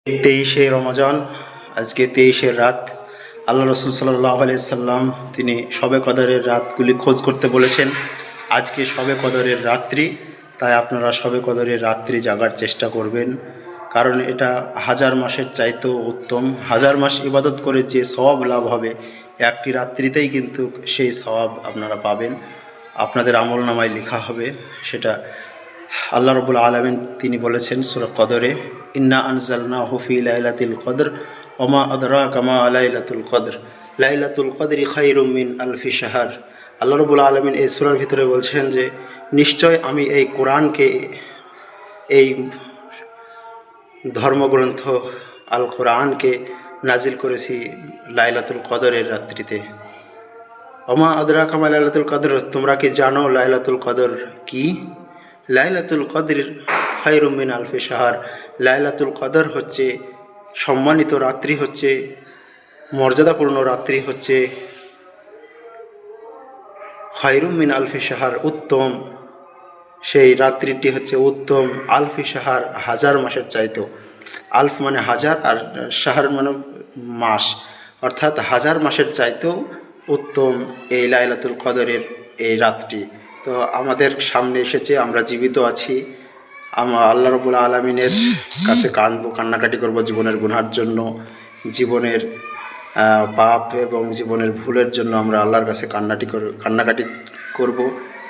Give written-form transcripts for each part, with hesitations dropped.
23শে রমজান, আজকে 23-এর রাত। আল্লাহ রসুল সাল্লাল্লাহু আলাইহি সাল্লাম তিনি শবে কদরের রাতগুলি খোঁজ করতে বলেছেন। আজকে শবে কদরের রাত্রি, তাই আপনারা শবে কদরের রাত্রি জাগার চেষ্টা করবেন, কারণ এটা হাজার মাসের চাইতেও উত্তম। হাজার মাস ইবাদত করে যে সওয়াব লাভ হবে, একটি রাত্রিতেই কিন্তু সেই সওয়াব আপনারা পাবেন, আপনাদের আমল নামায় লেখা হবে। সেটা আল্লাহ রাব্বুল আলামিন তিনি বলেছেন সূরা কদরে, ইন্না আনজালনাহু ফি লাইলাতিল কদর ওয়া মা আদরাকা মা লাইলাতুল কদর লাইলাতুল কদরি খায়রুম মিন আলফি শাহর। আল্লাহ রাব্বুল আলামিন এই সূরার ভিতরে বলছেন যে নিশ্চয় আমি এই কোরআনকে, এই ধর্মগ্রন্থ আল কোরআনকে নাজিল করেছি লাইলাতুল কদরের রাত্রিতে। ওমা আদরাকা মা লাইলাতুল কদর, তোমরা কি জানো লাইলাতুল কদর কি? লাইলাতুল কদর খায়রুম মিন আলফি শাহর। লাইলাতুল কদর হচ্ছে সম্মানিত রাত্রি, হচ্ছে মর্যাদাপূর্ণ রাত্রি, হচ্ছে খায়রুম মিন আলফি শাহর, উত্তম। সেই রাত্রিটি হচ্ছে উত্তম আলফি শাহর, হাজার মাসের চাইতো। আলফ মানে হাজার, আর শাহর মানে মাস, অর্থাৎ হাজার মাসের চাইতেও উত্তম এই লাইলাতুল কদরের এই রাতটি। তো আমাদের সামনে এসেছে, আমরা জীবিত আছি, আমরা আল্লাহ রাব্বুল আলামিনের কাছে কান্নাকাটি করব জীবনের গুনার জন্য, জীবনের পাপ এবং জীবনের ভুলের জন্য আমরা আল্লাহর কাছে কান্নাকাটি করব,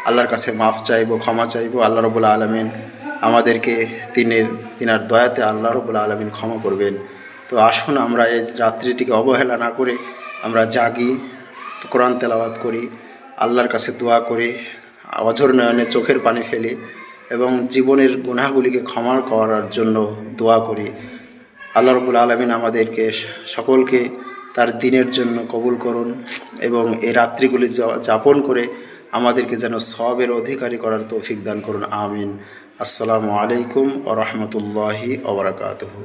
আল্লাহর কাছে মাফ চাইব, ক্ষমা চাইব। আল্লাহ রাব্বুল আলামিন আমাদেরকে তিনার দয়াতে আল্লাহ রাব্বুল আলামিন ক্ষমা করবেন। তো আসুন আমরা এই রাত্রিটিকে অবহেলা না করে আমরা জাগি, কোরআন তেলাওয়াত করি, আল্লাহর কাছে দোয়া করি, অঝর নয়নে চোখের পানি ফেলি এবং জীবনের গুনাহগুলিকে ক্ষমা করার জন্য দোয়া করি। আল্লাহ রাব্বুল আলামিন আমাদেরকে সকলকে তার দিনের জন্য কবুল করুন এবং এই রাত্রিগুলি যাপন করে আমাদেরকে যেন সওয়াবের অধিকারী করার তৌফিক দান করুন। আমিন। আসসালামু আলাইকুম ওয়া রাহমাতুল্লাহি ওয়া বারাকাতুহু।